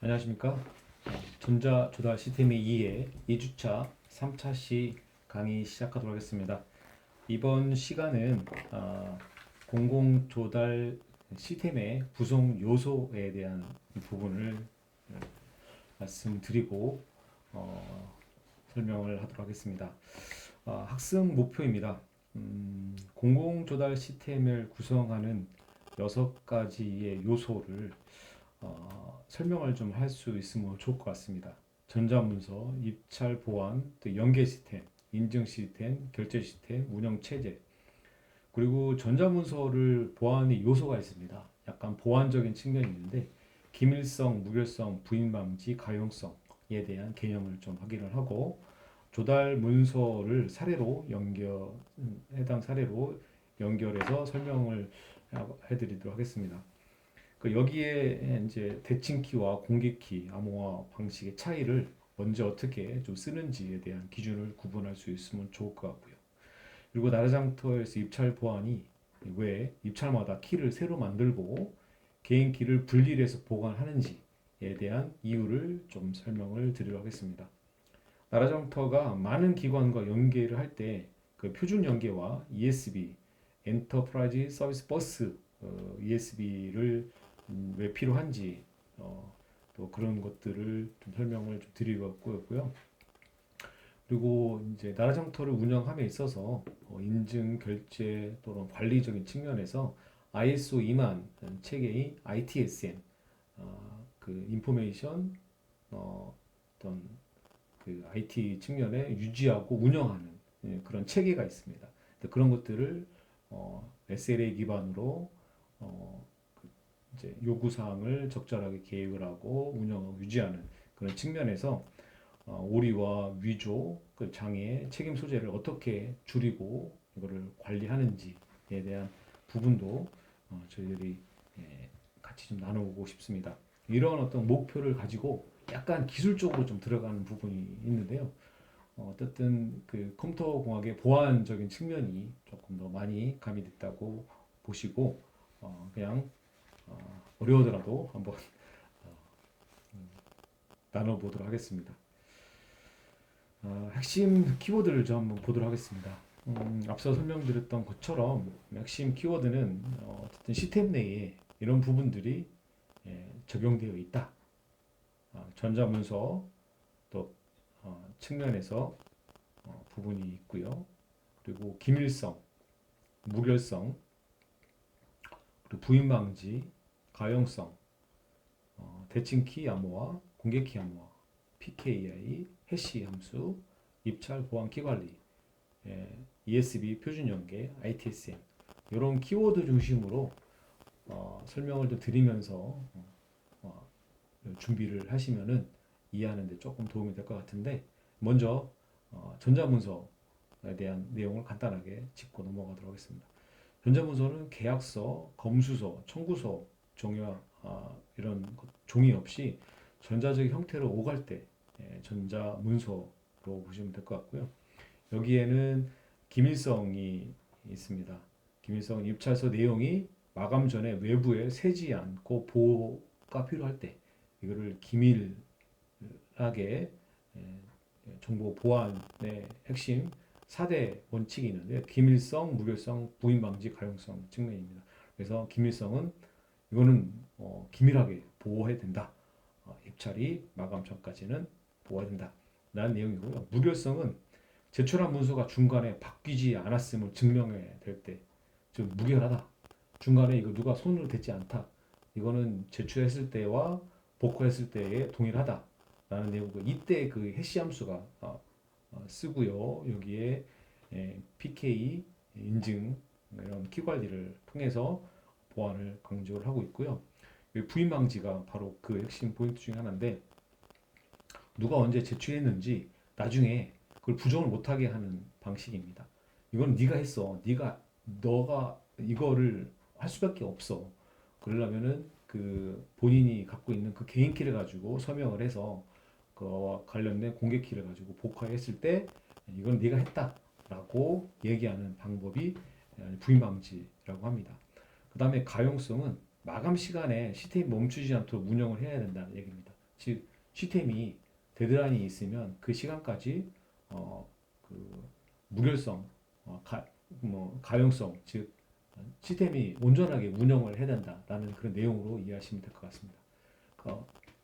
안녕하십니까? 전자 조달 시스템의 2회 2주차 3차 시 강의 시작하도록 하겠습니다. 이번 시간은 공공 조달 시스템의 구성 요소에 대한 부분을 말씀드리고 설명을 하도록 하겠습니다. 학습 목표입니다. 공공 조달 시스템을 구성하는 6가지의 요소를 설명을 좀 할 수 있으면 좋을 것 같습니다. 전자문서, 입찰 보안, 또 연계 시스템, 인증 시스템, 결제 시스템, 운영 체제. 그리고 전자문서를 보안의 요소가 있습니다. 약간 보안적인 측면이 있는데 기밀성, 무결성, 부인 방지, 가용성에 대한 개념을 좀 확인을 하고 조달 문서를 사례로 해당 사례로 연결해서 설명을 해드리도록 하겠습니다. 여기에 이제 대칭키와 공개키, 암호화 방식의 차이를 언제 어떻게 좀 쓰는지에 대한 기준을 구분할 수 있으면 좋을 것 같고요. 그리고 나라장터에서 입찰 보안이 왜 입찰마다 키를 새로 만들고 개인 키를 분리해서 보관하는지에 대한 이유를 좀 설명을 드리도록 하겠습니다. 나라장터가 많은 기관과 연계를 할 때 그 표준 연계와 ESB, 엔터프라이즈 서비스 버스 ESB를 왜 필요한지 또 그런 것들을 좀 설명을 좀 드리고요. 그리고 이제 나라장터를 운영함에 있어서 인증, 결제 또는 관리적인 측면에서 ISO 2만 체계의 ITSM 그 인포메이션 어떤 그 IT 측면에 유지하고 운영하는 그런 체계가 있습니다. 그런 것들을 SLA 기반으로 이제 요구 사항을 적절하게 계획을 하고 운영하고 유지하는 그런 측면에서 오리와 위조, 그 장애, 책임 소재를 어떻게 줄이고 이거를 관리하는지에 대한 부분도 저희들이 같이 좀 나누고 싶습니다. 이런 어떤 목표를 가지고 약간 기술적으로 좀 들어가는 부분이 있는데요. 어쨌든 그 컴퓨터 공학의 보안적인 측면이 조금 더 많이 가미됐다고 보시고 그냥 어려우더라도 한번 나눠보도록 하겠습니다. 핵심 키워드를 좀 한번 보도록 하겠습니다. 앞서 설명드렸던 것처럼 핵심 키워드는 어쨌든 시스템 내에 이런 부분들이 적용되어 있다. 전자문서 또 측면에서 부분이 있고요. 그리고 기밀성, 무결성, 그리고 부인 방지, 가용성, 대칭키 암호화, 공개키 암호화, PKI, 해시 함수, 입찰 보안 키 관리, ESB 표준 연계, ITSM 이런 키워드 중심으로 설명을 좀 드리면서 준비를 하시면은 이해하는데 조금 도움이 될 것 같은데 먼저 전자문서에 대한 내용을 간단하게 짚고 넘어가도록 하겠습니다. 전자문서는 계약서, 검수서, 청구서, 종이와 이런 종이 없이 전자적 형태로 오갈 때 전자문서로 보시면 될 것 같고요. 여기에는 기밀성이 있습니다. 기밀성은 입찰서 내용이 마감 전에 외부에 새지 않고 보호가 필요할 때 이거를 기밀하게 정보 보안의 핵심 4대 원칙이 있는데 기밀성, 무결성, 부인 방지, 가용성 측면입니다. 그래서 기밀성은 이거는 기밀하게 보호해야 된다. 입찰이 마감 전까지는 보호해야 된다. 라는 내용이고요. 무결성은 제출한 문서가 중간에 바뀌지 않았음을 증명해야 될 때, 즉 무결하다. 중간에 이거 누가 손을 댔지 않다. 이거는 제출했을 때와 복구했을 때에 동일하다. 라는 내용이고 이때 그 해시 함수가 쓰고요. 여기에 PK 인증 이런 키 관리를 통해서 보안을 강조를 하고 있고요. 부인 방지가 바로 그 핵심 포인트 중에 하나인데 누가 언제 제출했는지 나중에 그걸 부정을 못하게 하는 방식입니다. 이건 네가 했어. 너가 이거를 할 수밖에 없어. 그러려면은 그 본인이 갖고 있는 그 개인 키를 가지고 서명을 해서 그와 관련된 공개 키를 가지고 복사했을 때 이건 네가 했다라고 얘기하는 방법이 부인 방지라고 합니다. 그 다음에 가용성은 마감 시간에 시스템이 멈추지 않도록 운영을 해야 된다는 얘기입니다. 즉 시스템이 데드라인이 있으면 그 시간까지 어, 그 무결성, 가용성, 즉 시스템이 온전하게 운영을 해야 된다라는 그런 내용으로 이해하시면 될 것 같습니다.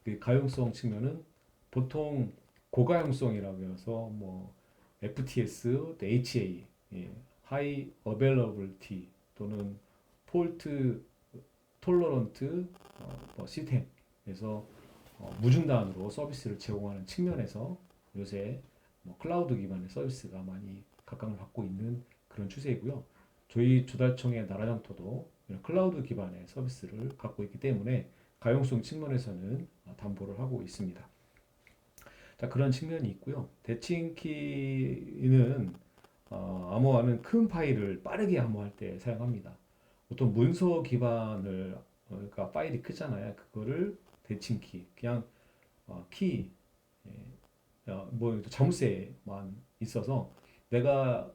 그 가용성 측면은 보통 고가용성이라고 해서 뭐 FTS, HA, 예, High Availability 또는 Fault Tolerant 뭐 시스템에서 무중단으로 서비스를 제공하는 측면에서 요새 뭐 클라우드 기반의 서비스가 많이 각광을 받고 있는 그런 추세이고요. 저희 조달청의 나라장터도 이런 클라우드 기반의 서비스를 갖고 있기 때문에 가용성 측면에서는 담보를 하고 있습니다. 자, 그런 측면이 있고요. 대칭키는 암호화는 큰 파일을 빠르게 암호할 때 사용합니다. 보통 문서 기반을 그러니까 파일이 크잖아요. 그거를 대칭키 그냥 키 뭐 자물쇠만 있어서 내가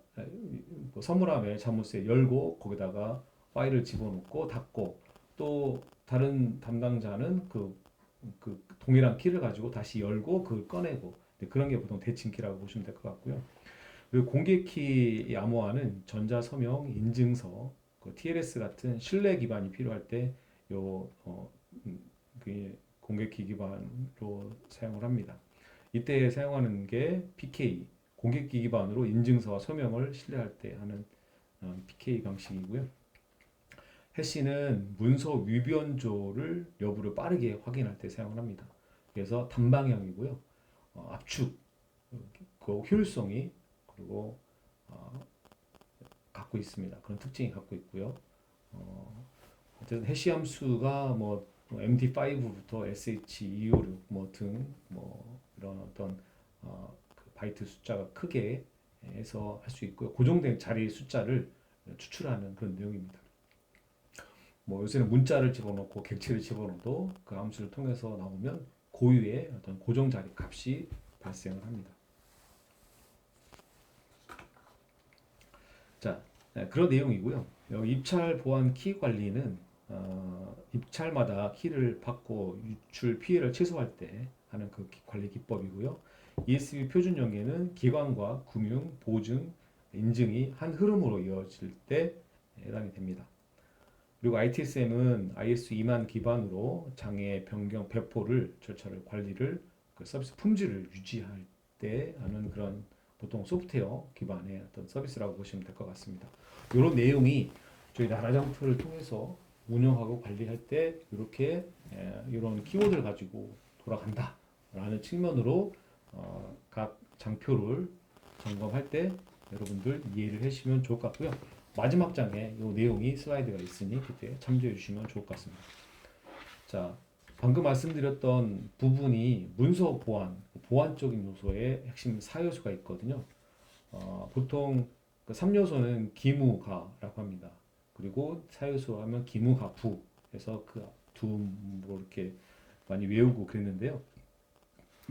뭐 선물함에 자물쇠 열고 거기다가 파일을 집어넣고 닫고 또 다른 담당자는 그 동일한 키를 가지고 다시 열고 그걸 꺼내고 그런 게 보통 대칭키라고 보시면 될 것 같고요. 그리고 공개키 암호화는 전자서명 인증서, 그 TLS 같은 신뢰 기반이 필요할 때요 그 공개키 기반으로 사용을 합니다. 이때 사용하는 게 PK, 공개키 기반으로 인증서와 서명을 신뢰할 때 하는 PK 방식이고요. 해시는 문서 위변조를 여부를 빠르게 확인할 때 사용을 합니다. 그래서 단방향이고요. 압축, 그 효율성이 그리고 갖고 있습니다. 그런 특징이 갖고 있고요. 어쨌든 해시 함수가 뭐 MD5부터 SH256 뭐 등 뭐 이런 어떤 그 바이트 숫자가 크게 해서 할 수 있고요. 고정된 자리 숫자를 추출하는 그런 내용입니다. 뭐 요새는 문자를 집어넣고 객체를 집어넣어도 그 함수를 통해서 나오면 고유의 어떤 고정 자리 값이 발생을 합니다. 자, 그런 내용이고요. 여기 입찰 보안 키 관리는 입찰마다 키를 받고 유출 피해를 최소화할 때 하는 그 관리 기법이고요. ESB 표준 연계는 기관과 금융, 보증, 인증이 한 흐름으로 이어질 때 해당이 됩니다. 그리고 ITSM은 IS 2만 기반으로 장애 변경 배포를 절차를 관리를 그 서비스 품질을 유지할 때 하는 그런 보통 소프트웨어 기반의 어떤 서비스라고 보시면 될 것 같습니다. 이런 내용이 저희 나라장터를 통해서 운영하고 관리할 때 이렇게 이런 키워드를 가지고 돌아간다라는 측면으로 각 장표를 점검할 때 여러분들 이해를 해주시면 좋을 것 같고요. 마지막 장에 이 내용이 슬라이드가 있으니 그때 참조해 주시면 좋을 것 같습니다. 자, 방금 말씀드렸던 부분이 문서 보안, 보안적인 요소의 핵심 4요소가 있거든요. 보통 그 3요소는 기무가라고 합니다. 그리고 4요소 하면 기무가부 해서 그 두로 이렇게 많이 외우고 그랬는데요.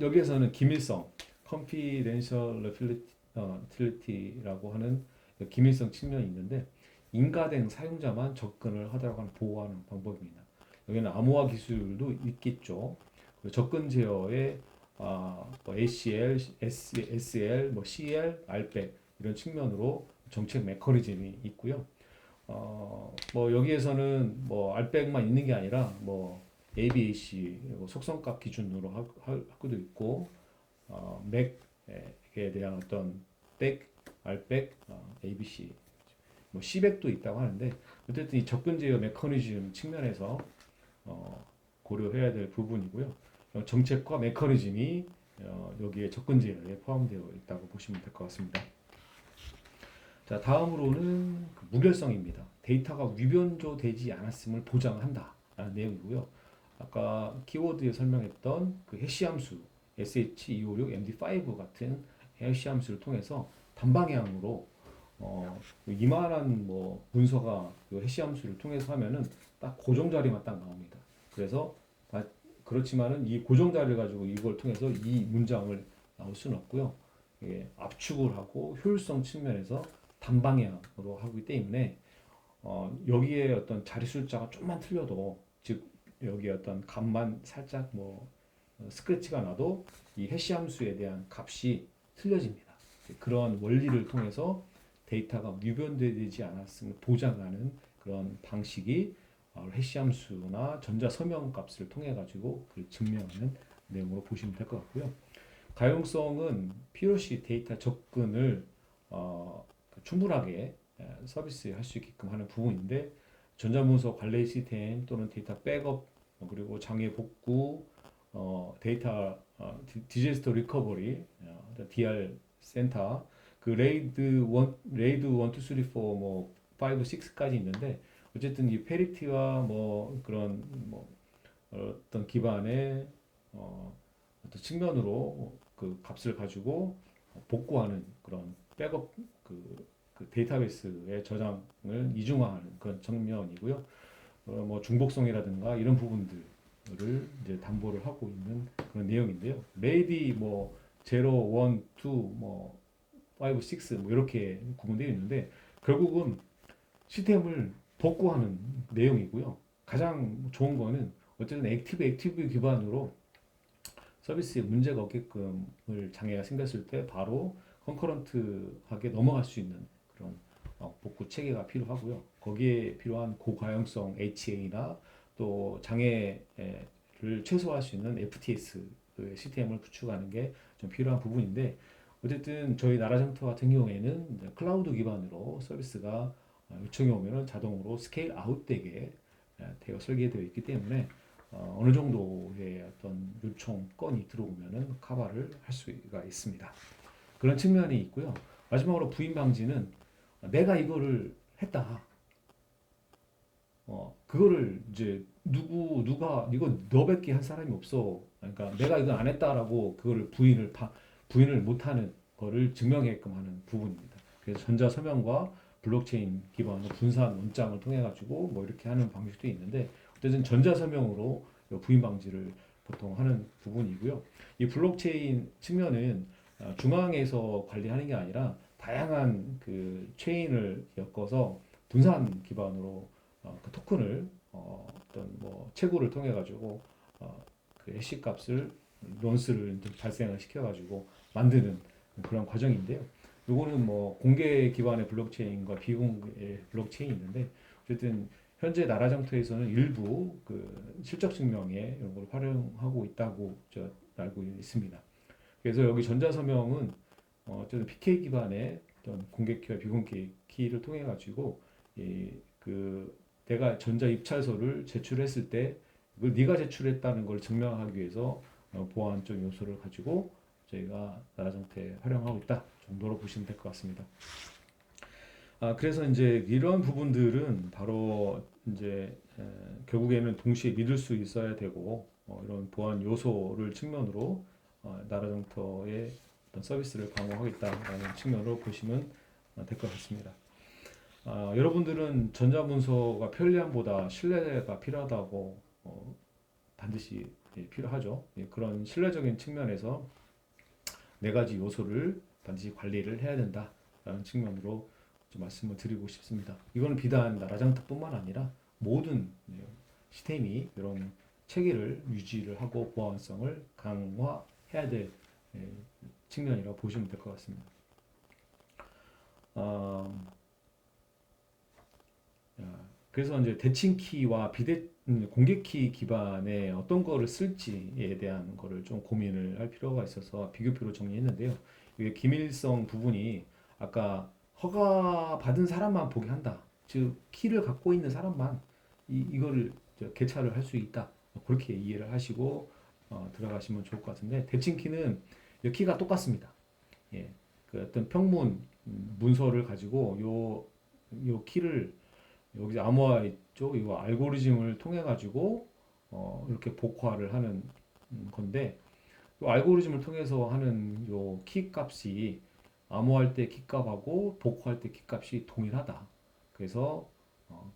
여기에서는 기밀성, confidentiality라고 하는 기밀성 측면이 있는데 인가된 사용자만 접근을 하도록 하는 보호하는 방법입니다. 여기는 암호화 기술도 있겠죠. 접근 제어에 뭐 ACL, SL, 뭐 CL, RBAC 이런 측면으로 정책 메커니즘이 있고요. 뭐 여기에서는 뭐 RBAC만 있는 게 아니라 뭐 ABAC 속성값 기준으로 하고도 있고 맥에 대한 어떤 백, RBAC, ABC, 뭐 C백도 있다고 하는데 어쨌든 이 접근 제어 메커니즘 측면에서 고려해야 될 부분이고요. 정책과 메커니즘이 여기에 접근 제어에 포함되어 있다고 보시면 될 것 같습니다. 자, 다음으로는 그 무결성입니다. 데이터가 위변조되지 않았음을 보장한다라는 내용이고요. 아까 키워드에 설명했던 그 해시 함수 SH256, MD5 같은 해시 함수를 통해서 단방향으로 이만한 뭐 문서가 해시 함수를 통해서 하면은 딱 고정 자리만 딱 나옵니다. 그래서 그렇지만은 이 고정 자리를 가지고 이걸 통해서 이 문장을 나올 수는 없고요. 압축을 하고 효율성 측면에서 단방향으로 하기 때문에 여기에 어떤 자리 숫자가 좀만 틀려도 즉 여기에 어떤 값만 살짝 뭐 스크래치가 나도 이 해시 함수에 대한 값이 틀려집니다. 그런 원리를 통해서 데이터가 유변되지 않았음을 보장하는 그런 방식이 해시 함수나 전자 서명 값을 통해 가지고 그 증명하는 내용으로 보시면 될 것 같고요. 가용성은 POC 데이터 접근을 충분하게 서비스할 수 있게끔 하는 부분인데 전자문서 관리 시스템 또는 데이터 백업 그리고 장애 복구 데이터 디제스터 리커버리 DR 센터 그 레이드 1, 2, 3, 4, 뭐 5, 6까지 있는데 어쨌든 이 페리티와 뭐 그런 뭐 어떤 기반의 어떤 측면으로 그 값을 가지고 복구하는 그런 백업 그 데이터베이스의 저장을 이중화하는 그런 측면이고요. 뭐 중복성이라든가 이런 부분들을 이제 담보를 하고 있는 그런 내용인데요. 레이디 뭐 0, 1, 2, 뭐 5, 6, 뭐 이렇게 구분되어 있는데 결국은 시스템을 복구하는 내용이고요. 가장 좋은 거는 어쨌든 액티브 기반으로 서비스에 문제가 없게끔을 장애가 생겼을 때 바로 컨커런트하게 넘어갈 수 있는 그런 복구 체계가 필요하고요. 거기에 필요한 고가용성 HA나 또 장애를 최소화할 수 있는 FTS 시스템을 구축하는 게 좀 필요한 부분인데 어쨌든 저희 나라장터 같은 경우에는 클라우드 기반으로 서비스가 요청이 오면은 자동으로 스케일 아웃되게 되어 설계되어 있기 때문에 어느 정도의 어떤 요청 건이 들어오면은 커버를 할 수가 있습니다. 그런 측면이 있고요. 마지막으로 부인 방지는 내가 이거를 했다. 그거를 이제 누가 이거 너밖에 한 사람이 없어. 그러니까 내가 이거 안 했다라고 그거를 부인을 못하는 거를 증명하게끔 하는 부분입니다. 그래서 전자 서명과 블록체인 기반의 분산 원장을 통해 가지고 뭐 이렇게 하는 방식도 있는데 어쨌든 전자 서명으로 부인 방지를 보통 하는 부분이고요. 이 블록체인 측면은 중앙에서 관리하는 게 아니라 다양한 그 체인을 엮어서 분산 기반으로 그 토큰을 어떤 뭐 채굴을 통해 가지고 그 해시 값을 론스를 발생을 시켜 가지고 만드는 그런 과정인데요. 요거는 뭐 공개 기반의 블록체인과 비공개 블록체인이 있는데 어쨌든 현재 나라장터에서는 일부 그 실적 증명에 이런 걸 활용하고 있다고 저 알고 있습니다. 그래서 여기 전자서명은 어쨌든 PK 기반의 어떤 공개 키와 비공개 키를 통해 가지고 그 내가 전자 입찰서를 제출했을 때 그걸 네가 제출했다는 걸 증명하기 위해서 보안적 요소를 가지고 저희가 나라장터에 활용하고 있다 정도로 보시면 될 것 같습니다. 그래서 이제 이런 부분들은 바로 이제 결국에는 동시에 믿을 수 있어야 되고 이런 보안 요소를 측면으로 나라장터의 어떤 서비스를 강화하겠다라는 측면으로 보시면 될 것 같습니다. 여러분들은 전자문서가 편리함보다 신뢰가 필요하다고 반드시 필요하죠. 그런 신뢰적인 측면에서 네 가지 요소를 반드시 관리를 해야 된다라는 측면으로 좀 말씀을 드리고 싶습니다. 이거는 비단 나라장터뿐만 아니라 모든 시스템이 이런 체계를 유지를 하고 보안성을 강화해야 될 측면이라고 보시면 될 것 같습니다. 그래서 이제 대칭 키와 공개 키 기반의 어떤 거를 쓸지에 대한 거를 좀 고민을 할 필요가 있어서 비교표로 정리했는데요. 이게 기밀성 부분이 아까 허가 받은 사람만 보게 한다. 즉 키를 갖고 있는 사람만 이거를 개찰을 할 수 있다. 그렇게 이해를 하시고 들어가시면 좋을 것 같은데 대칭 키는 키가 똑같습니다. 예, 그 어떤 평문 문서를 가지고 요 키를 여기 암호화 있죠. 이 알고리즘을 통해 가지고 이렇게 복화를 하는 건데 이 알고리즘을 통해서 하는 요 키 값이 암호할 때 키 값하고 복화할 때 키 값이 동일하다. 그래서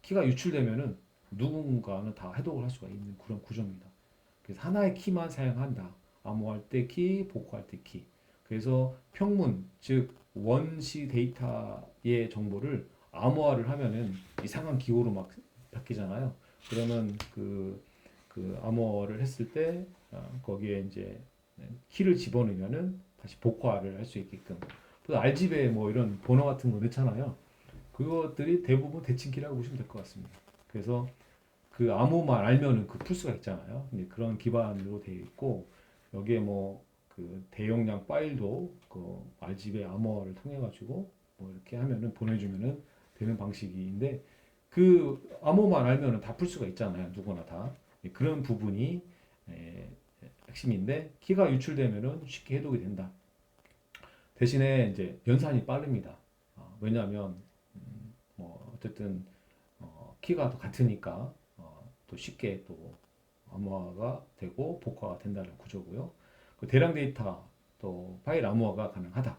키가 유출되면은 누군가는 다 해독을 할 수가 있는 그런 구조입니다. 그래서 하나의 키만 사용한다. 암호할 때 키, 복화할 때 키. 그래서 평문 즉 원시 데이터의 정보를 암호화를 하면은 이상한 기호로 막 바뀌잖아요. 그러면 그 암호화를 했을 때 거기에 이제 키를 집어넣으면은 다시 복화를 할 수 있게끔. 또 RGB에 뭐 이런 번호 같은 거 넣잖아요. 그것들이 대부분 대칭키라고 보시면 될 것 같습니다. 그래서 그 암호만 알면은 그 풀수가 있잖아요. 근데 그런 기반으로 되어 있고 여기에 뭐 그 대용량 파일도 그 RGB 암호화를 통해 가지고 뭐 이렇게 하면은 보내주면은 되는 방식인데 그 암호만 알면은 다 풀 수가 있잖아요. 누구나 다. 그런 부분이 에, 핵심인데 키가 유출되면은 쉽게 해독이 된다. 대신에 이제 연산이 빠릅니다. 왜냐하면 뭐 어쨌든 키가 또 같으니까 또 쉽게 또 암호화가 되고 복화가 된다는 구조고요. 그 대량 데이터 또 파일 암호화가 가능하다.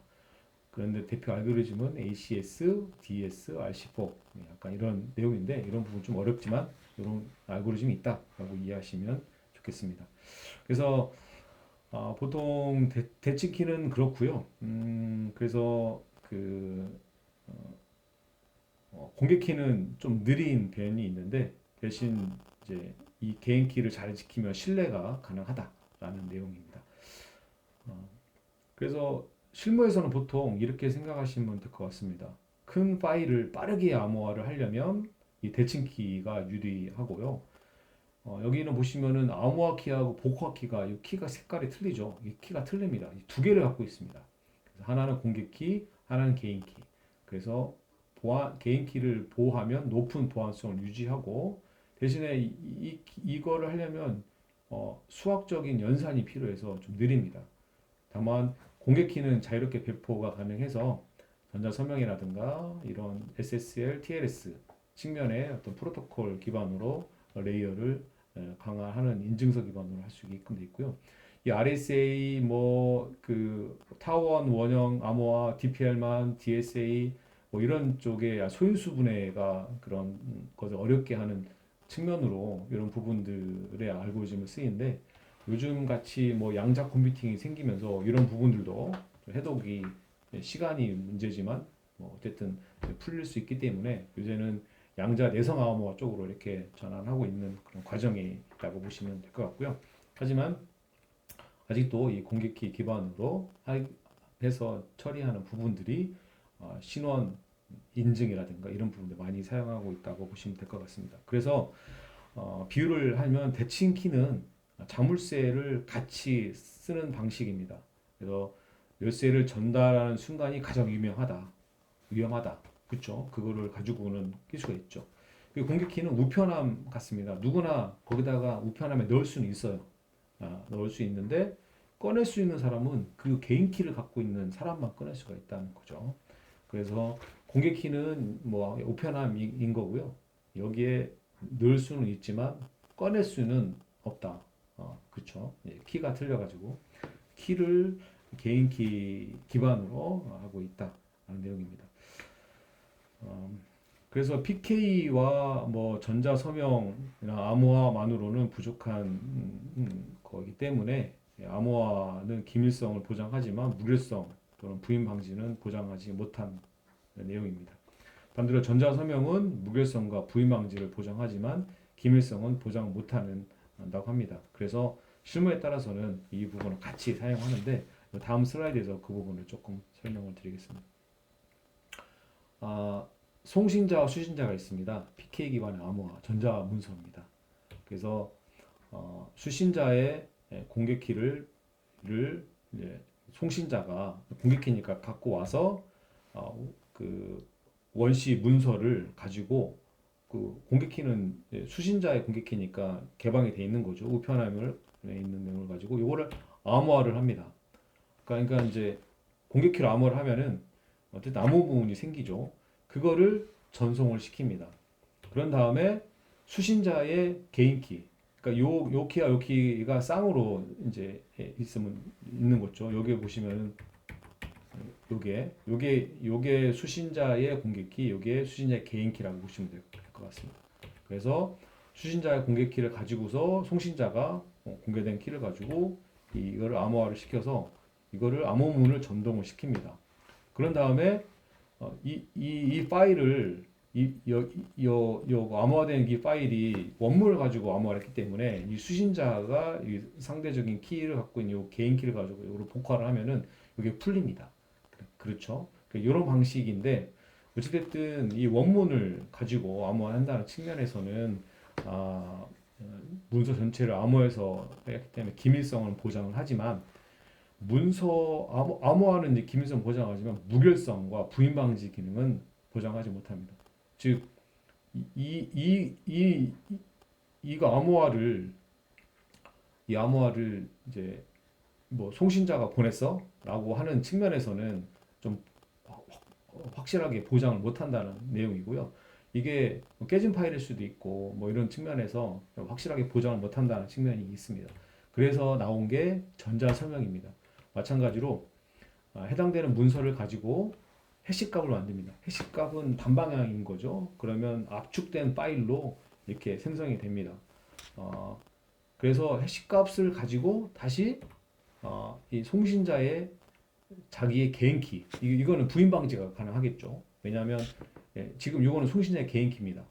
그런데 대표 알고리즘은 ACS, DS, RC4 약간 이런 내용인데 이런 부분 좀 어렵지만 이런 알고리즘이 있다라고 이해하시면 좋겠습니다. 그래서 보통 대치키는 그렇고요. 그래서 그 공개키는 좀 느린 편이 있는데 대신 이제 이 개인키를 잘 지키면 신뢰가 가능하다라는 내용입니다. 어, 그래서 실무에서는 보통 이렇게 생각하시면 될 것 같습니다. 큰 파일을 빠르게 암호화를 하려면 이 대칭키가 유리하고요. 여기는 보시면은 암호화 키하고 복화 키가 이 키가 색깔이 틀리죠. 이 키가 틀립니다. 이 두 개를 갖고 있습니다. 그래서 하나는 공개 키, 하나는 개인 키. 그래서 개인 키를 보호하면 높은 보안성을 유지하고 대신에 이거를 하려면 수학적인 연산이 필요해서 좀 느립니다. 다만 공개 키는 자유롭게 배포가 가능해서 전자서명이라든가 이런 SSL, TLS 측면의 어떤 프로토콜 기반으로 레이어를 강화하는 인증서 기반으로 할 수 있게끔 돼 있고요. 이 RSA 뭐 그 타원 원형 암호화 DPL만 DSA 뭐 이런 쪽에 소인수 분해가 그런 것을 어렵게 하는 측면으로 이런 부분들의 알고리즘을 쓰이는데 요즘 같이 뭐 양자 컴퓨팅이 생기면서 이런 부분들도 해독이 시간이 문제지만 뭐 어쨌든 풀릴 수 있기 때문에 요새는 양자 내성 암호화 쪽으로 이렇게 전환하고 있는 그런 과정이 있다고 보시면 될 것 같고요. 하지만 아직도 이 공개키 기반으로 해서 처리하는 부분들이 신원 인증이라든가 이런 부분들 많이 사용하고 있다고 보시면 될 것 같습니다. 그래서 비유를 하면 대칭 키는 자물쇠를 같이 쓰는 방식입니다. 그래서 열쇠를 전달하는 순간이 가장 위험하다. 그렇죠? 그거를 가지고는 기수가 있죠. 그리고 공격키는 우편함 같습니다. 누구나 거기다가 우편함에 넣을 수는 있어요. 넣을 수 있는데 꺼낼 수 있는 사람은 그 개인 키를 갖고 있는 사람만 꺼낼 수가 있다는 거죠. 그래서 공격키는 뭐 우편함인 거고요. 여기에 넣을 수는 있지만 꺼낼 수는 없다. 그렇죠. 예, 키가 틀려가지고 키를 개인 키 기반으로 하고 있다라는 내용입니다. 그래서 PK와 뭐 전자 서명이나 암호화만으로는 부족한 거기 때문에 암호화는 기밀성을 보장하지만 무결성 또는 부인 방지는 보장하지 못한 내용입니다. 반대로 전자 서명은 무결성과 부인 방지를 보장하지만 기밀성은 보장 못한다고 합니다. 그래서 실무에 따라서는 이 부분을 같이 사용하는데 다음 슬라이드에서 그 부분을 조금 설명을 드리겠습니다. 아, 송신자와 수신자가 있습니다. PK 기반의 암호화, 전자 문서입니다. 그래서 수신자의 공개키를 이제 송신자가 공개키니까 갖고 와서 그 원시 문서를 가지고 그 공개키는 수신자의 공개키니까 개방이 돼 있는 거죠. 우편함을 있는 내용을 가지고 이거를 암호화를 합니다. 그러니까 이제 공개키로 암호화를 하면은 어쨌든 암호 부분이 생기죠. 그거를 전송을 시킵니다. 그런 다음에 수신자의 개인키, 그러니까 요 키와 요 키가 쌍으로 이제 있는 거죠. 여기 보시면은 요게 수신자의 공개키, 요게 수신자의 개인키라고 보시면 될 것 같습니다. 그래서 수신자의 공개키를 가지고서 송신자가 공개된 키를 가지고 이거를 암호화를 시켜서 이거를 암호문을 전동을 시킵니다. 그런 다음에 이 파일을 암호화된 이 파일이 원문을 가지고 암호화를 했기 때문에 이 수신자가 이 상대적인 키를 갖고 있는 요 개인 키를 가지고 이걸 복화를 하면은 이게 풀립니다. 그렇죠? 이런 방식인데 어찌됐든 이 원문을 가지고 암호화한다는 측면에서는 아, 문서 전체를 암호해서 했기 때문에 기밀성을 보장을 하지만 암호화는 이제 기밀성 보장하지만 무결성과 부인 방지 기능은 보장하지 못합니다. 즉, 이, 이, 이, 이, 이거 암호화를 이제 뭐 송신자가 보냈어? 라고 하는 측면에서는 좀 확실하게 보장을 못한다는 내용이고요. 이게 깨진 파일일 수도 있고 뭐 이런 측면에서 확실하게 보장을 못한다는 측면이 있습니다. 그래서 나온 게 전자서명입니다. 마찬가지로 해당되는 문서를 가지고 해시값을 만듭니다. 해시값은 단방향인 거죠. 그러면 압축된 파일로 이렇게 생성이 됩니다. 어, 그래서 해시값을 가지고 다시 이 송신자의 자기의 개인 키 이거는 부인 방지가 가능하겠죠. 왜냐하면 지금 이거는 송신자의 개인 키입니다.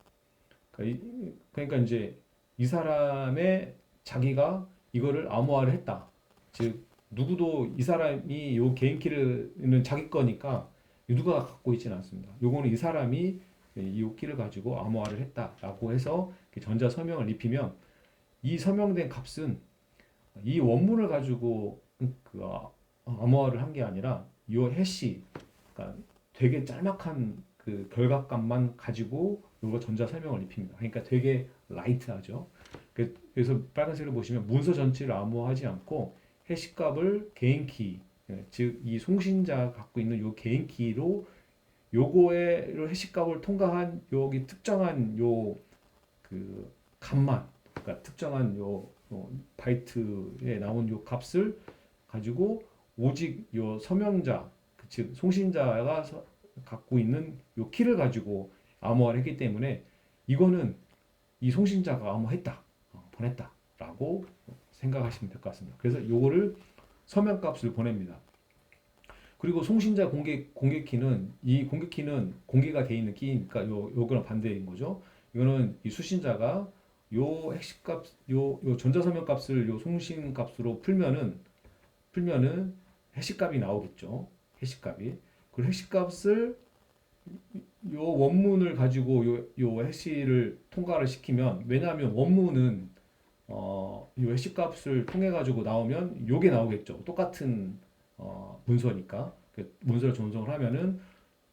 그러니까 이제 이 사람의 자기가 이거를 암호화를 했다. 즉 누구도 이 사람이 요 개인 키는 자기 거니까 누가 갖고 있지는 않습니다. 요거는 이 사람이 이 키를 가지고 암호화를 했다라고 해서 전자 서명을 입히면 이 서명된 값은 이 원문을 가지고 암호화를 한 게 아니라 이 해시, 그러니까 되게 짤막한 그 결과값만 가지고 이거 전자 설명을 입힙니다. 그러니까 되게 라이트하죠. 그래서 빨간색을 보시면 문서 전체를 암호화하지 않고 해시값을 개인 키, 즉 이 송신자가 갖고 있는 요 개인 키로 요거의 해시값을 통과한 여기 특정한 요 그 값만, 그러니까 특정한 요 바이트에 나온 요 값을 가지고 오직 요 서명자, 즉 송신자가 갖고 있는 요 키를 가지고 암호화를 했기 때문에 이거는 이 송신자가 암호했다, 보냈다라고 생각하시면 될 것 같습니다. 그래서 요거를 서명값을 보냅니다. 그리고 송신자 공개 키는 이 공개 키는 공개가 돼 있는 키니까 요거랑 반대인 거죠. 이거는 이 수신자가 요 핵심값 요 전자서명 값을 요 송신 값으로 풀면은 해시값이 나오겠죠. 해시값이. 그 해시값을 요 원문을 가지고 요 해시를 통과를 시키면 왜냐하면 원문은 요 해시값을 통해 가지고 나오면 요게 나오겠죠. 똑같은 문서니까 그 문서를 전송을 하면은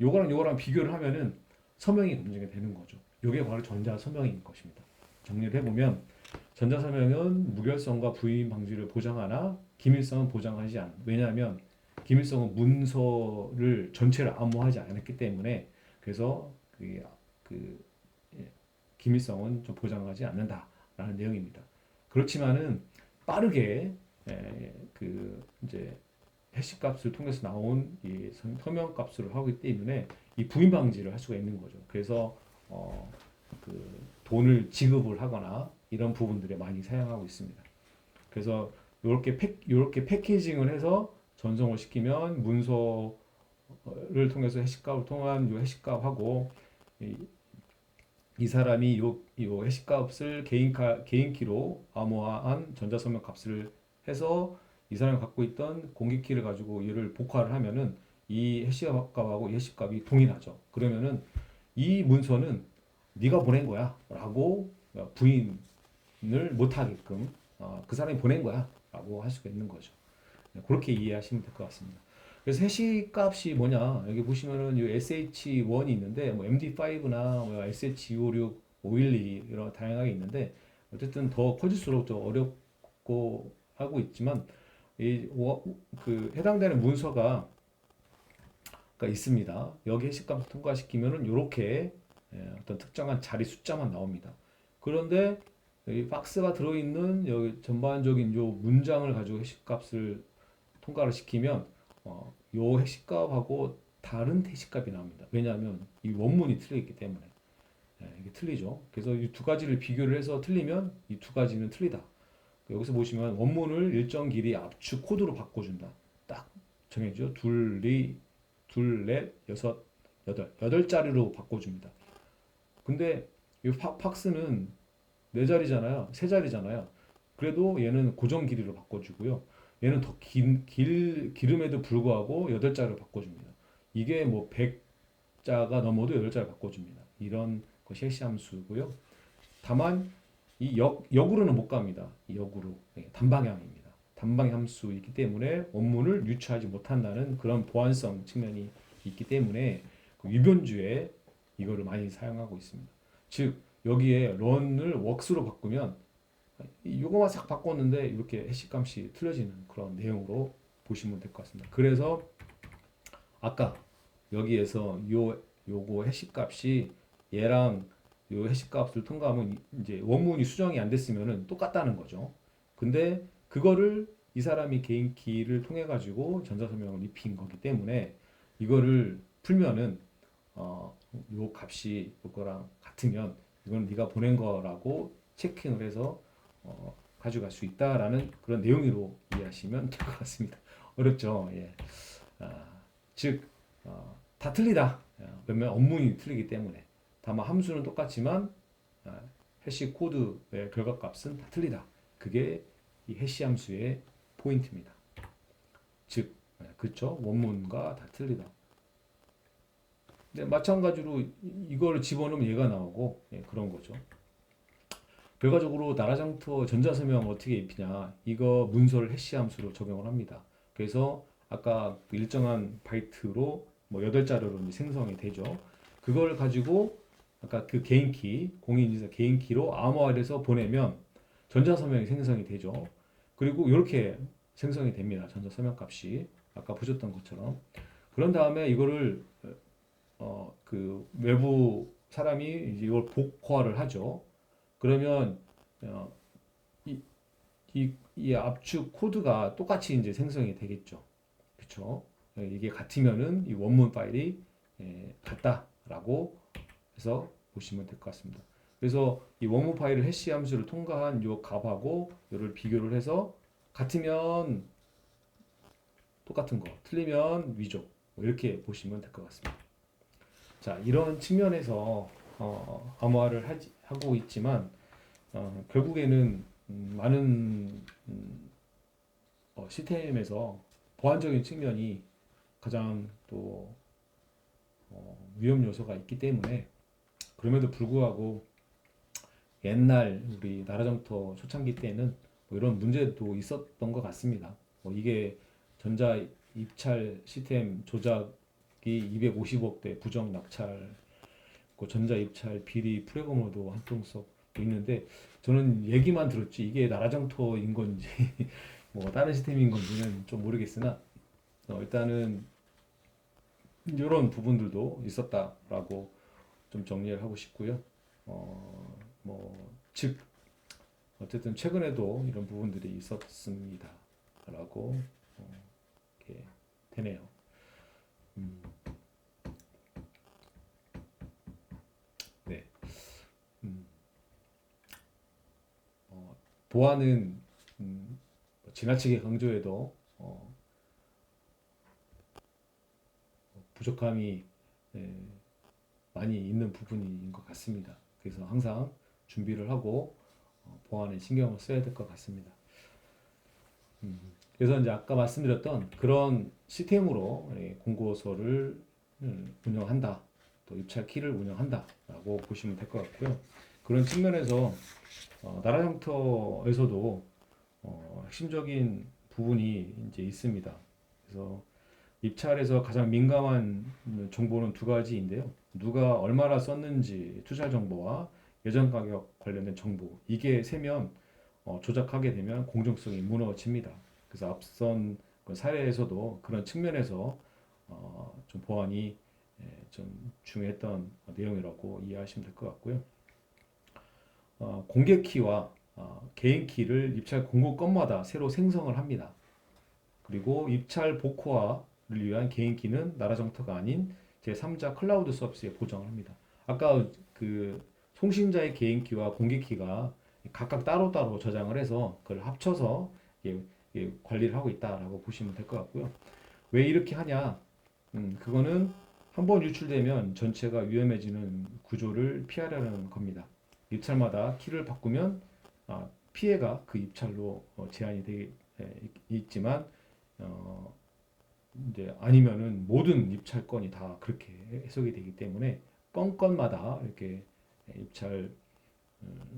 요거랑 비교를 하면은 서명이 검증이 되는 거죠. 요게 바로 전자 서명인 것입니다. 정리를 해보면 전자 서명은 무결성과 부인 방지를 보장하나 기밀성은 보장하지 않아. 왜냐하면 기밀성은 문서를 전체를 암호하지 않았기 때문에 그래서 그 예, 기밀성은 좀 보장하지 않는다라는 내용입니다. 그렇지만은 빠르게 이제 해시 값을 통해서 나온 이 서명 값으로 하기 때문에 이 부인 방지를 할 수가 있는 거죠. 그래서 그 돈을 지급을 하거나 이런 부분들에 많이 사용하고 있습니다. 그래서 이렇게 패키징을 해서 전송을 시키면 문서를 통해서 해시값을 통한 요 해시값하고 이 사람이 요 해시값을 개인 키로 암호화한 전자서명 값을 해서 이 사람이 갖고 있던 공개키를 가지고 이를 복화를 하면은 이 해시값하고 이 해시값이 동일하죠. 그러면은 이 문서는 네가 보낸 거야라고 부인을 못하게끔 그 사람이 보낸 거야라고 할 수가 있는 거죠. 그렇게 이해하시면 될 것 같습니다. 그래서 해시 값이 뭐냐 여기 보시면은 이 SH1이 있는데 뭐 MD5나 뭐 SH256, 512 이런 다양하게 있는데 어쨌든 더 커질수록 더 어렵고 하고 있지만 그 해당되는 문서가 있습니다. 여기 해시값을 통과시키면은 이렇게 어떤 특정한 자리 숫자만 나옵니다. 그런데 이 박스가 들어있는 여기 전반적인 요 문장을 가지고 해시값을 통과를 시키면 요 해시값하고 다른 해시값이 나옵니다. 왜냐하면 이 원문이 틀려있기 때문에 이게 틀리죠. 그래서 이 두 가지를 비교를 해서 틀리면 이 두 가지는 틀리다. 여기서 보시면 원문을 일정 길이 압축 코드로 바꿔준다. 딱 정해져. 둘, 넷, 여섯, 여덟. 8자리로 바꿔줍니다. 근데 이 팍스는 네 자리잖아요. 세 자리잖아요. 그래도 얘는 고정 길이로 바꿔주고요. 얘는 더 기름에도 불구하고 8자를 바꿔줍니다. 이게 뭐 100자가 넘어도 8자를 바꿔줍니다. 이런 것이 해시 함수고요. 다만 이 역으로는 못 갑니다. 이 역으로 단방향입니다. 단방향 함수이기 때문에 원문을 유추하지 못한다는 그런 보안성 측면이 있기 때문에 그 유변주에 이거를 많이 사용하고 있습니다. 즉 여기에 런을 웍스로 바꾸면 이거만 싹 바꿨는데 이렇게 해시 값이 틀려지는 그런 내용으로 보시면 될 것 같습니다. 그래서 아까 여기에서 요거 해시 값이 얘랑 요 해시 값을 통과하면 이제 원문이 수정이 안 됐으면은 똑같다는 거죠. 근데 그거를 이 사람이 개인 키를 통해 가지고 전자서명을 입힌 거기 때문에 이거를 풀면은 요 값이 요거랑 같으면 이건 네가 보낸 거라고 체킹을 해서 가져갈 수 있다라는 그런 내용으로 이해하시면 될 것 같습니다. 어렵죠? 예. 아, 즉, 다 틀리다. 왜냐면 업무이 틀리기 때문에. 다만 함수는 똑같지만 해시 코드의 결과값은 다 틀리다. 그게 이 해시 함수의 포인트입니다. 즉, 그렇죠? 원문과 다 틀리다. 근데 마찬가지로 이걸 집어넣으면 얘가 나오고 그런 거죠. 결과적으로 나라장터 전자서명 어떻게 입히냐? 이거 문서를 해시 함수로 적용을 합니다. 그래서 아까 일정한 바이트로 뭐 8자료로 생성이 되죠. 그걸 가지고 아까 그 개인키, 공인인증서 개인키로 암호화해서 보내면 전자서명이 생성이 되죠. 그리고 이렇게 생성이 됩니다. 전자서명 값이 아까 보셨던 것처럼. 그런 다음에 이거를 그 외부 사람이 이제 이걸 복화를 하죠. 그러면 어, 이, 이 압축 코드가 똑같이 이제 생성이 되겠죠. 그렇죠? 이게 같으면은 이 원문 파일이 같다라고 해서 보시면 될 것 같습니다. 그래서 이 원문 파일을 해시 함수를 통과한 요 값하고 요를 비교를 해서 같으면 똑같은 거, 틀리면 위조 뭐 이렇게 보시면 될 것 같습니다. 자, 이런 측면에서 암호화를 하고 있지만 결국에는 많은 시스템에서 보안적인 측면이 가장 또 위험 요소가 있기 때문에 그럼에도 불구하고 옛날 우리 나라점토 초창기 때는 뭐 이런 문제도 있었던 것 같습니다. 뭐 이게 전자 입찰 시스템 조작이 250억대 부정 낙찰, 그 전자 입찰 비리 프로그래머도 한통속 있는데 저는 얘기만 들었지 이게 나라장터인 건지 뭐 다른 시스템인 건지는 좀 모르겠으나 일단은 이런 부분들도 있었다라고 좀 정리를 하고 싶고요. 즉 어쨌든 최근에도 이런 부분들이 있었습니다라고 이렇게 되네요. 네. 보안은 지나치게 강조해도 부족함이 많이 있는 부분인 것 같습니다. 그래서 항상 준비를 하고 보안에 신경을 써야 될 것 같습니다. 그래서 이제 아까 말씀드렸던 그런 시스템으로 공고서를 운영한다, 또 입찰 키를 운영한다라고 보시면 될 것 같고요. 그런 측면에서 나라장터에서도 핵심적인 부분이 이제 있습니다. 그래서 입찰에서 가장 민감한 정보는 두 가지인데요. 누가 얼마나 썼는지 투자 정보와 예전 가격 관련된 정보 이게 세면 조작하게 되면 공정성이 무너집니다. 그래서 앞선 그 사례에서도 그런 측면에서 좀 보안이 좀 중요했던 내용이라고 이해하시면 될 것 같고요. 공개 키와 개인 키를 입찰 공고 건마다 새로 생성을 합니다. 그리고 입찰 복호화를 위한 개인 키는 나라정터가 아닌 제3자 클라우드 서비스에 보장을 합니다. 아까 그 송신자의 개인 키와 공개 키가 각각 따로따로 저장을 해서 그걸 합쳐서 관리를 하고 있다라고 보시면 될 것 같고요. 왜 이렇게 하냐? 그거는 한번 유출되면 전체가 위험해지는 구조를 피하려는 겁니다. 입찰마다 키를 바꾸면 피해가 그 입찰로 제한이 있지만 어, 이제 아니면은 모든 입찰건이 다 그렇게 해석이 되기 때문에 건건마다 이렇게 입찰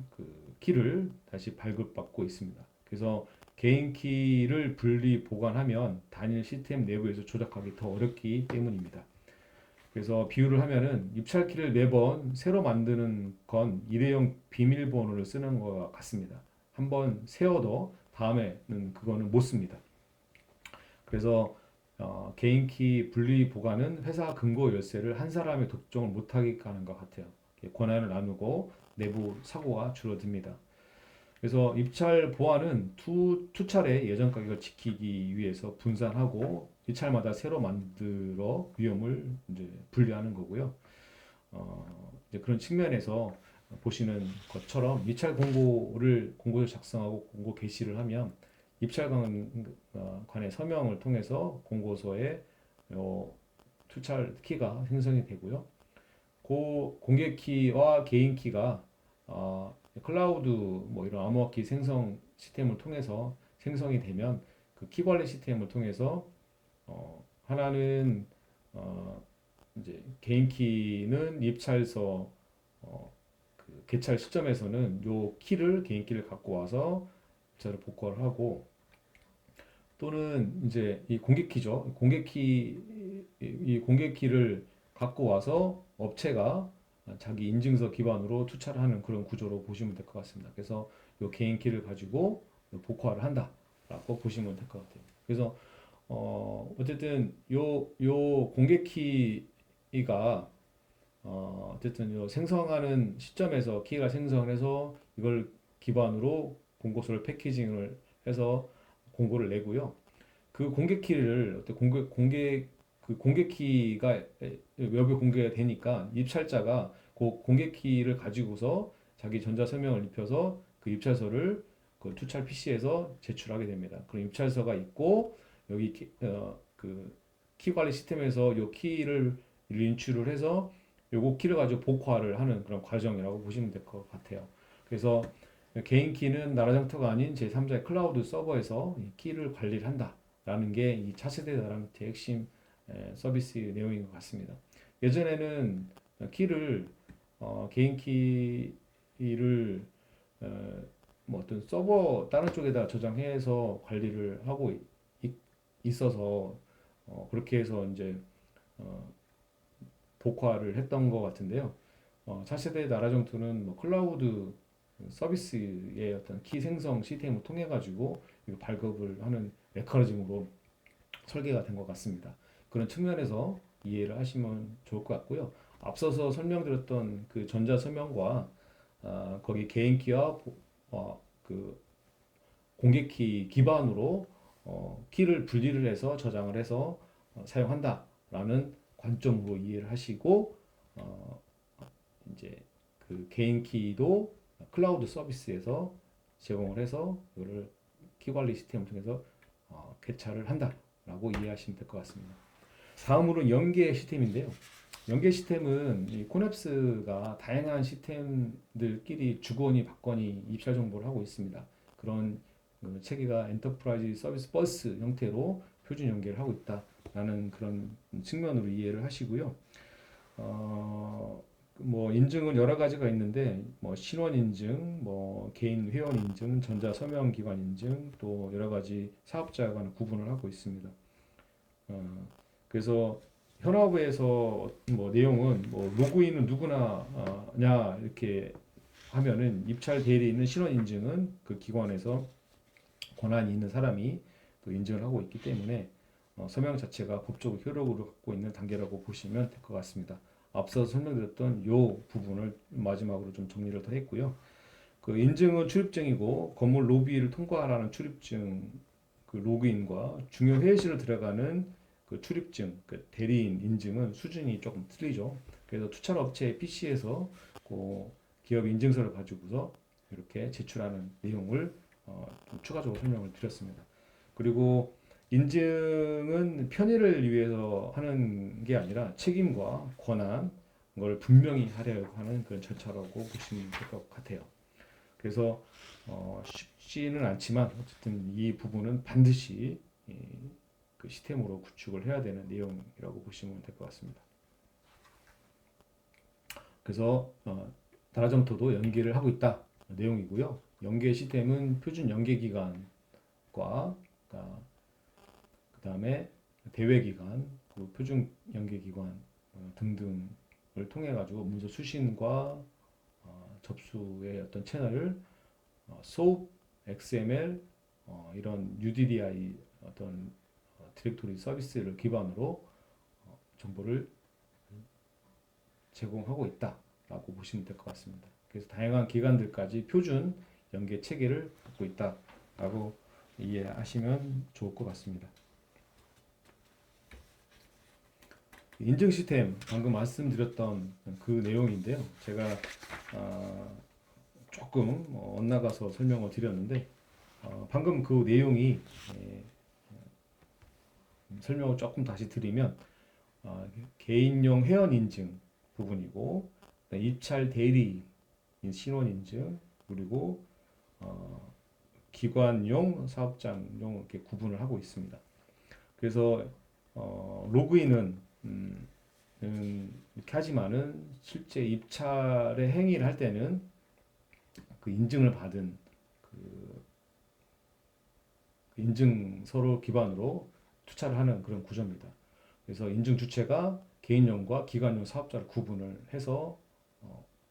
그 키를 다시 발급받고 있습니다. 그래서 개인 키를 분리 보관하면 단일 시스템 내부에서 조작하기 더 어렵기 때문입니다. 그래서 비유를 하면은 입찰키를 매번 새로 만드는 건 일회용 비밀번호를 쓰는 것과 같습니다. 한번 세워도 다음에는 그거는 못 씁니다. 그래서 개인키 분리 보관은 회사 금고 열쇠를 한 사람의 독점을 못하게 하는 것 같아요. 권한을 나누고 내부 사고가 줄어듭니다. 그래서 입찰 보안은 두 차례 예전 가격을 지키기 위해서 분산하고 입찰마다 새로 만들어 위험을 이제 분리하는 거고요. 이제 그런 측면에서 보시는 것처럼 입찰 공고를 작성하고 공고 게시를 하면 입찰관의 서명을 통해서 공고서에 투찰 키가 생성이 되고요. 그 공개 키와 개인 키가 클라우드 뭐 이런 암호화키 생성 시스템을 통해서 생성이 되면 그 키 관리 시스템을 통해서 하나는 이제 개인 키는 입찰서 그 개찰 시점에서는 요 키를 개인 키를 갖고 와서 입찰을 복구를 하고 또는 이제 이 공개 키죠. 이 공개 키를 갖고 와서 업체가 자기 인증서 기반으로 투자를 하는 그런 구조로 보시면 될 것 같습니다. 그래서 요 개인 키를 가지고 복구화를 한다라고 보시면 될 것 같아요. 그래서 어쨌든 요 공개 키가 어쨌든 요 생성하는 시점에서 키가 생성을 해서 이걸 기반으로 공고서를 패키징을 해서 공고를 내고요. 그 공개 키를 어때 그 공개 키가 외부에 공개가 되니까 입찰자가 그 공개 키를 가지고서 자기 전자 서명을 입혀서 그 입찰서를 그 투찰 PC에서 제출하게 됩니다. 그럼 입찰서가 있고 여기 그키 관리 시스템에서 요 키를 인출을 해서 요거 키를 가지고 복화를 하는 그런 과정이라고 보시면 될 것 같아요. 그래서 개인 키는 나라장터가 아닌 제3자의 클라우드 서버에서 이 키를 관리를 한다라는 게 이 차세대 나라장터의 핵심 서비스 내용인 것 같습니다. 예전에는 키를 개인 키를 뭐 어떤 서버 다른 쪽에다 저장해서 관리를 하고 있어서 그렇게 해서 이제 어, 복화를 했던 것 같은데요. 차세대 나라정투는 뭐 클라우드 서비스의 어떤 키 생성 시스템을 통해 가지고 발급을 하는 메커니즘으로 설계가 된 것 같습니다. 그런 측면에서 이해를 하시면 좋을 것 같고요. 앞서서 설명드렸던 그 전자 서명과 거기 개인키와 그 공개키 기반으로 키를 분리를 해서 저장을 해서 사용한다라는 관점으로 이해를 하시고 어, 이제 그 개인 키도 클라우드 서비스에서 제공을 해서 이거를 키 관리 시스템을 통해서 개찰을 한다라고 이해하시면 될 것 같습니다. 다음으로는 연계 시스템인데요. 연계 시스템은 이 코넵스가 다양한 시스템들끼리 주거니 받거니 입찰 정보를 하고 있습니다. 그런 체계가 엔터프라이즈 서비스 버스 형태로 표준 연계를 하고 있다라는 그런 측면으로 이해를 하시고요. 뭐 인증은 여러 가지가 있는데 뭐 신원 인증, 뭐 개인 회원 인증, 전자 서명 기관 인증, 또 여러 가지 사업자에 관한 구분을 하고 있습니다. 그래서 현업에서 뭐 내용은 뭐 로그인은 누구나냐 이렇게 하면은 입찰 대리에 있는 신원 인증은 그 기관에서 권한이 있는 사람이 그 인증을 하고 있기 때문에 서명 자체가 법적 효력을 갖고 있는 단계라고 보시면 될 것 같습니다. 앞서 설명드렸던 요 부분을 마지막으로 좀 정리를 더 했고요. 그 인증은 출입증이고 건물 로비를 통과하라는 출입증 그 로그인과 중요 회의실을 들어가는 그 출입증, 그 대리인 인증은 수준이 조금 틀리죠. 그래서 투자업체 PC에서 그 기업 인증서를 가지고서 이렇게 제출하는 내용을 좀 추가적으로 설명을 드렸습니다. 그리고 인증은 편의를 위해서 하는 게 아니라 책임과 권한 걸 분명히 하려고 하는 그런 절차라고 보시면 될 것 같아요. 그래서 쉽지는 않지만 어쨌든 이 부분은 반드시 그 시스템으로 구축을 해야 되는 내용이라고 보시면 될 것 같습니다. 그래서 다라점토도 연계를 하고 있다 내용이고요. 연계 시스템은 표준 연계 기관과 그다음에 대외 기관, 그리고 표준 연계 기관 등등을 통해 가지고 문서 수신과 접수의 어떤 채널을 SOAP, XML 이런 UDDI 어떤 디렉토리 서비스를 기반으로 정보를 제공하고 있다라고 보시면 될 것 같습니다. 그래서 다양한 기관들까지 표준 연계 체계를 갖고 있다라고 이해하시면 좋을 것 같습니다. 인증 시스템 방금 말씀드렸던 그 내용인데요. 제가 조금 엇나가서 설명을 드렸는데 방금 그 내용이 설명을 조금 다시 드리면 개인용 회원 인증 부분이고 입찰 대리인 신원 인증 그리고 기관용 사업장용 이렇게 구분을 하고 있습니다. 그래서 로그인은 이렇게 하지만은 실제 입찰의 행위를 할 때는 그 인증을 받은 그 인증서를 기반으로 투자를 하는 그런 구조입니다. 그래서 인증 주체가 개인용과 기관용 사업자를 구분을 해서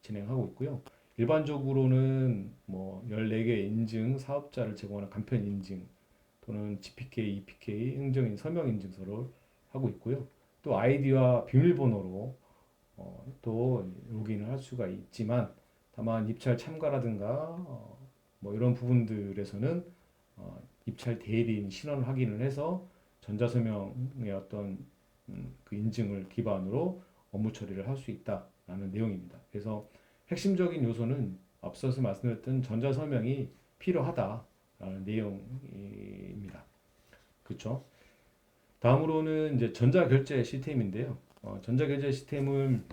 진행하고 있고요. 일반적으로는 뭐 14개 인증 사업자를 제공하는 간편 인증 또는 GPK, EPK, 행정인 서명 인증서를 하고 있고요. 또 아이디와 비밀번호로 또 로그인을 할 수가 있지만 다만 입찰 참가라든가 뭐 이런 부분들에서는 입찰 대리인 신원 확인을 해서 전자서명의 어떤 그 인증을 기반으로 업무 처리를 할 수 있다라는 내용입니다. 그래서 핵심적인 요소는 앞서서 말씀드렸던 전자서명이 필요하다라는 내용입니다. 그렇죠? 다음으로는 이제 전자결제 시스템인데요. 전자결제 시스템은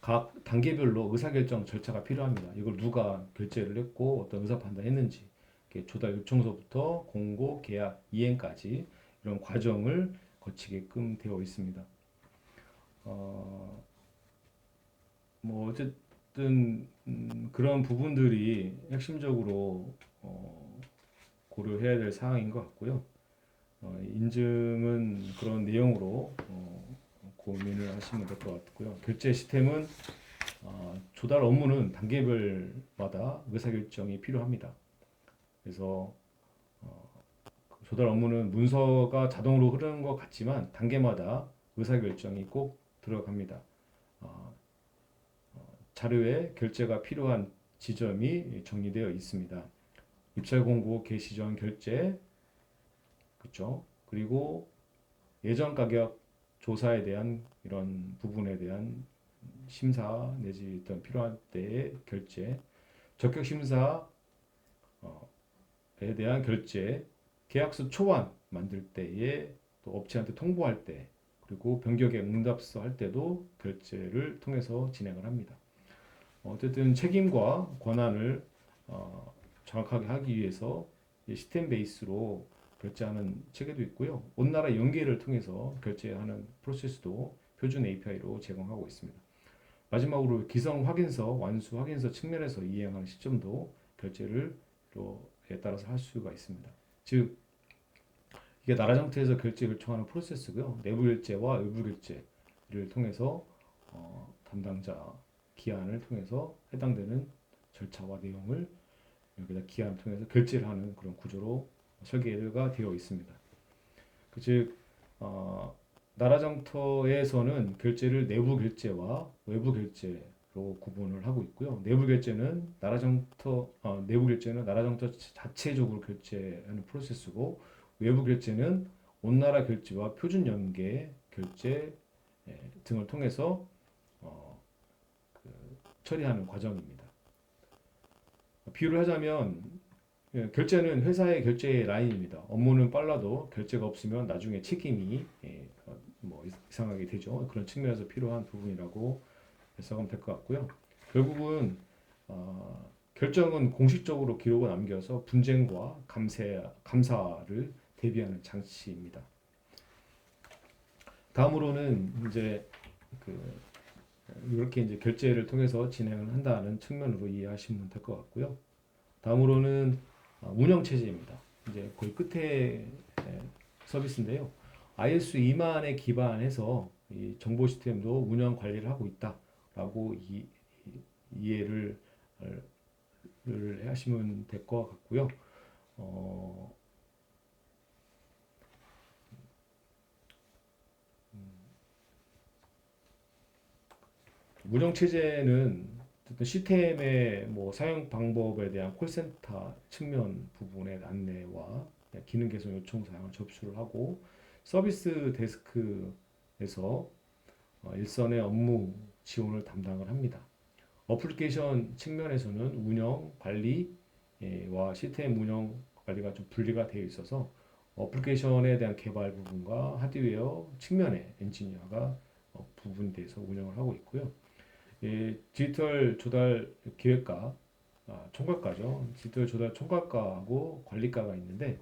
각 단계별로 의사결정 절차가 필요합니다. 이걸 누가 결제를 했고 어떤 의사 판단했는지 조달 요청서부터 공고, 계약, 이행까지 이런 과정을 거치게끔 되어 있습니다. 뭐 어쨌든 그런 부분들이 핵심적으로 고려해야 될 사항인 것 같고요. 인증은 그런 내용으로 고민을 하시면 될 것 같고요. 결제 시스템은 조달 업무는 단계별마다 의사결정이 필요합니다. 그래서 조달 업무는 문서가 자동으로 흐르는 것 같지만 단계마다 의사결정이 꼭 들어갑니다. 자료에 결제가 필요한 지점이 정리되어 있습니다. 입찰 공고 개시 전 결제, 그렇죠? 그리고 예전 가격 조사에 대한 이런 부분에 대한 심사 내지 어떤 필요한 때의 결제, 적격 심사에 대한 결제, 계약서 초안 만들 때에 또 업체한테 통보할 때 그리고 변경의 응답서 할 때도 결제를 통해서 진행을 합니다. 어쨌든 책임과 권한을 정확하게 하기 위해서 시스템 베이스로 결제하는 체계도 있고요. 온 나라 연계를 통해서 결제하는 프로세스도 표준 API로 제공하고 있습니다. 마지막으로 기성 확인서, 완수 확인서 측면에서 이행하는 시점도 결제를 에 따라서 할 수가 있습니다. 즉 이게 나라 정태에서 결제 요청하는 프로세스고요. 내부 결제와 외부 결제를 통해서 담당자 기한을 통해서 해당되는 절차와 내용을 여기다 기한을 통해서 결제를 하는 그런 구조로 설계가 되어 있습니다. 즉 나라 정터에서는 결제를 내부 결제와 외부 결제로 구분을 하고 있고요. 내부 결제는 나라 정터 자체적으로 결제하는 프로세스고 외부 결제는 온 나라 결제와 표준 연계 결제 등을 통해서 처리하는 과정입니다. 비유를 하자면 결제는 회사의 결제 라인입니다. 업무는 빨라도 결제가 없으면 나중에 책임이 뭐 이상하게 되죠. 그런 측면에서 필요한 부분이라고 해석하면 될 것 같고요. 결국은 결정은 공식적으로 기록을 남겨서 분쟁과 감사를 대비하는 장치입니다. 다음으로는 이제 이렇게 이제 결제를 통해서 진행을 한다는 측면으로 이해하시면 될 것 같고요. 다음으로는 운영 체제입니다. 이제 거의 끝에 서비스인데요. ISO 2만에 기반해서 이 정보 시스템도 운영 관리를 하고 있다라고 이해를 하시면 될 것 같고요. 어, 운영 체제는 어떤 시스템의 뭐 사용 방법에 대한 콜센터 측면 부분의 안내와 기능 개선 요청 사항을 접수를 하고 서비스 데스크에서 일선의 업무 지원을 담당을 합니다. 어플리케이션 측면에서는 운영 관리와 시스템 운영 관리가 좀 분리가 되어 있어서 어플리케이션에 대한 개발 부분과 하드웨어 측면의 엔지니어가 부분에 대해서 운영을 하고 있고요. 디지털 조달 기획과 총괄과죠. 디지털 조달 총괄과하고 관리과가 있는데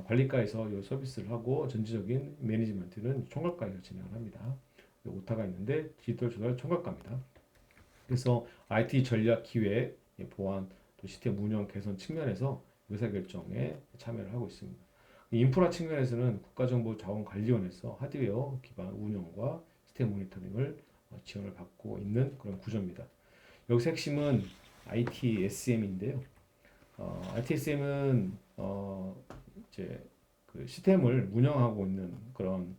관리과에서 이 서비스를 하고 전체적인 매니지먼트는 총괄과에서 진행을 합니다. 오타가 있는데 디지털 조달 총괄과입니다. 그래서 IT 전략 기획, 보안, 또 시스템 운영 개선 측면에서 의사결정에 참여를 하고 있습니다. 인프라 측면에서는 국가정보자원관리원에서 하드웨어 기반 운영과 시스템 모니터링을 지원을 받고 있는 그런 구조입니다. 여기서 핵심은 ITSM인데요. ITSM은 이제 그 시스템을 운영하고 있는 그런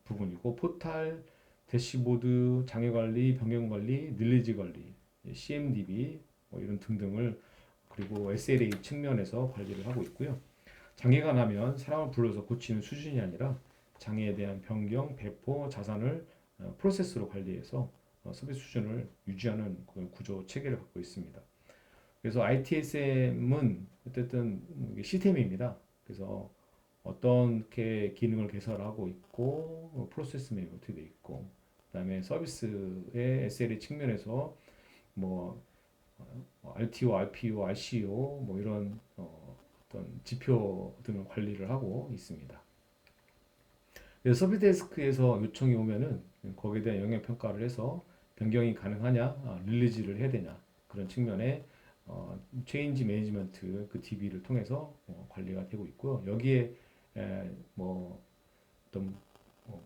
부분이고 포탈, 대시보드, 장애 관리, 변경 관리, 릴리즈 관리, CMDB 뭐 이런 등등을 그리고 SLA 측면에서 관리를 하고 있고요. 장애가 나면 사람을 불러서 고치는 수준이 아니라 장애에 대한 변경, 배포, 자산을 프로세스로 관리해서 서비스 수준을 유지하는 그런 구조 체계를 갖고 있습니다. 그래서 ITSM은 어쨌든 시스템입니다. 그래서 어떻게 기능을 개설하고 있고 프로세스 맵이 어떻게 돼 있고 그다음에 서비스의 SLA 측면에서 뭐 RTO, RPO, RCO 뭐 이런 어떤 지표 등을 관리를 하고 있습니다. 그래서 서비스 데스크에서 요청이 오면은 거기에 대한 영역 평가를 해서 변경이 가능하냐, 릴리즈를 해야 되냐 그런 측면에 체인지 매니지먼트 그 DB를 통해서 관리가 되고 있고요. 여기에 뭐 어떤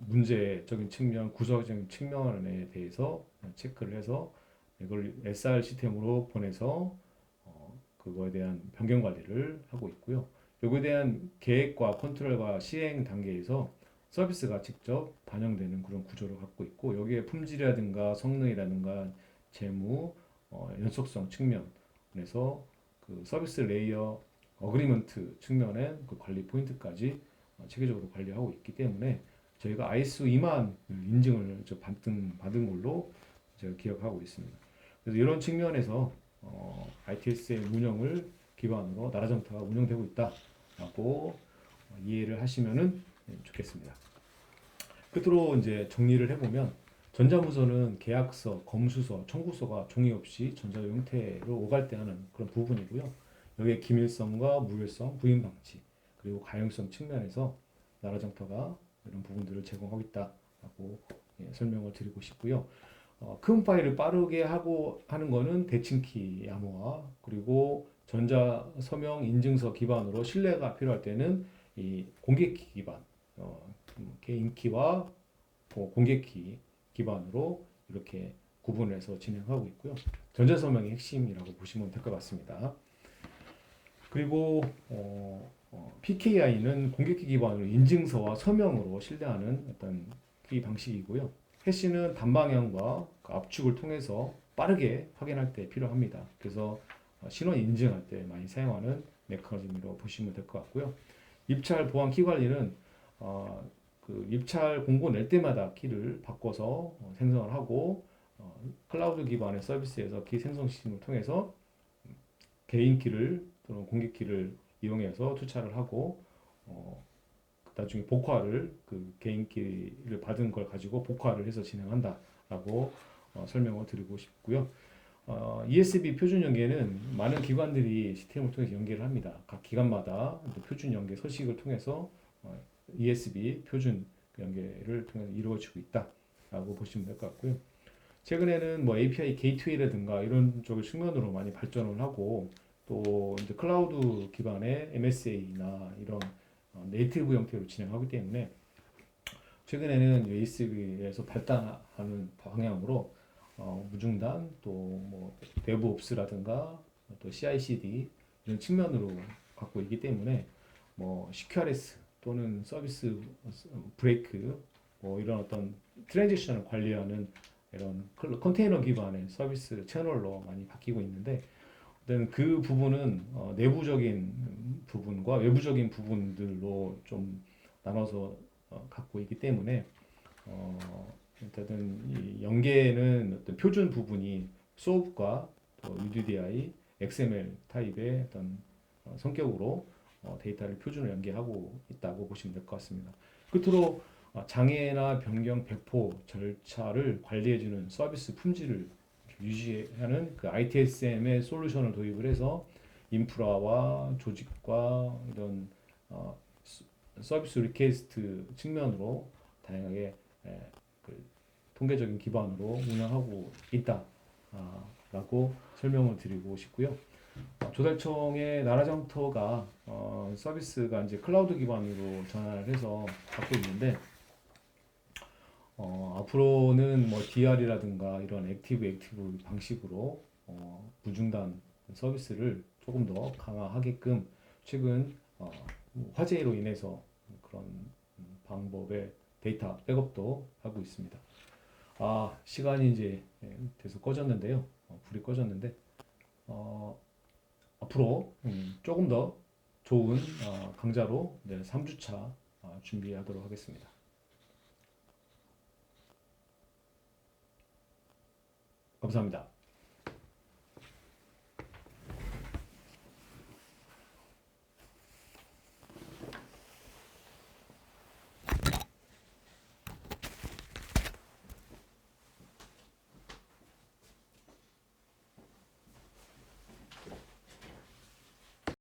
문제적인 측면, 구조적인 측면에 대해서 체크를 해서 이걸 SR 시스템으로 보내서 그거에 대한 변경 관리를 하고 있고요. 여기에 대한 계획과 컨트롤과 시행 단계에서 서비스가 직접 반영되는 그런 구조를 갖고 있고 여기에 품질이라든가 성능이라든가 재무, 연속성 측면에서 그 서비스 레이어 어그리먼트 측면의 그 관리 포인트까지 체계적으로 관리하고 있기 때문에 저희가 ISO 2만 인증을 받은 걸로 제가 기억하고 있습니다. 그래서 이런 측면에서 ITS의 운영을 기반으로 나라정타가 운영되고 있다라고 이해를 하시면은 좋겠습니다. 끝으로 이제 정리를 해보면 전자문서는 계약서, 검수서, 청구서가 종이 없이 전자료 형태로 오갈되는 그런 부분이고요. 여기에 기밀성과 무결성, 부인 방지 그리고 가용성 측면에서 나라정타가 이런 부분들을 제공하고 있다라고 설명을 드리고 싶고요. 큰 파일을 빠르게 하고 하는 거는 대칭키 암호화 그리고 전자 서명 인증서 기반으로 신뢰가 필요할 때는 이 공개키 기반 개인키와 공개키 기반으로 이렇게 구분해서 진행하고 있고요. 전자 서명이 핵심이라고 보시면 될 것 같습니다. 그리고 PKI는 공개키 기반으로 인증서와 서명으로 신뢰하는 어떤 이 방식이고요. 해시는 단방향과 그 압축을 통해서 빠르게 확인할 때 필요합니다. 그래서 신원 인증할 때 많이 사용하는 메커니즘으로 보시면 될 것 같고요. 입찰 보안 키 관리는 그 입찰 공고 낼 때마다 키를 바꿔서 생성을 하고 클라우드 기반의 서비스에서 키 생성 시스템을 통해서 개인 키를 또는 공개키를 이용해서 투자를 하고 나중에 복화를 그 개인기를 받은 걸 가지고 복화를 해서 진행한다라고 설명을 드리고 싶고요. ESB 표준 연계는 많은 기관들이 시스템을 통해서 연계를 합니다. 각 기관마다 표준 연계 서식을 통해서 ESB 표준 연계를 통해서 이루어지고 있다라고 보시면 될 것 같고요. 최근에는 뭐 API 게이트웨이라든가 이런 쪽의 측면으로 많이 발전을 하고 또 이제 클라우드 기반의 MSA나 이런 네이티브 형태로 진행하기 때문에 최근에는 ASB에서 발달하는 방향으로 무중단 또 뭐 데브옵스라든가 또 CI/CD 이런 측면으로 갖고 있기 때문에 뭐 CQRS 또는 서비스 브레이크 뭐 이런 어떤 트랜지션을 관리하는 이런 컨테이너 기반의 서비스 채널로 많이 바뀌고 있는데 그 부분은 내부적인 부분과 외부적인 부분들로 좀 나눠서 갖고 있기 때문에 일단은 이 연계는 어떤 표준 부분이 SOAP과 또 UDDI, XML 타입의 어떤 성격으로 데이터를 표준으로 연계하고 있다고 보시면 될 것 같습니다. 끝으로 장애나 변경 배포 절차를 관리해주는 서비스 품질을 유지하는 그 ITSM의 솔루션을 도입을 해서 인프라와 조직과 이런 서비스 리퀘스트 측면으로 다양하게 그 통계적인 기반으로 운영하고 있다라고 설명을 드리고 싶고요. 조달청의 나라장터가 서비스가 이제 클라우드 기반으로 전환을 해서 갖고 있는데 앞으로는 뭐 DR이라든가 이런 액티브 방식으로 무중단 서비스를 조금 더 강화하게끔 최근 화재로 인해서 그런 방법의 데이터 백업도 하고 있습니다. 시간이 이제 돼서 꺼졌는데요. 불이 꺼졌는데 앞으로 조금 더 좋은 강좌로 3주차 준비하도록 하겠습니다. 감사합니다.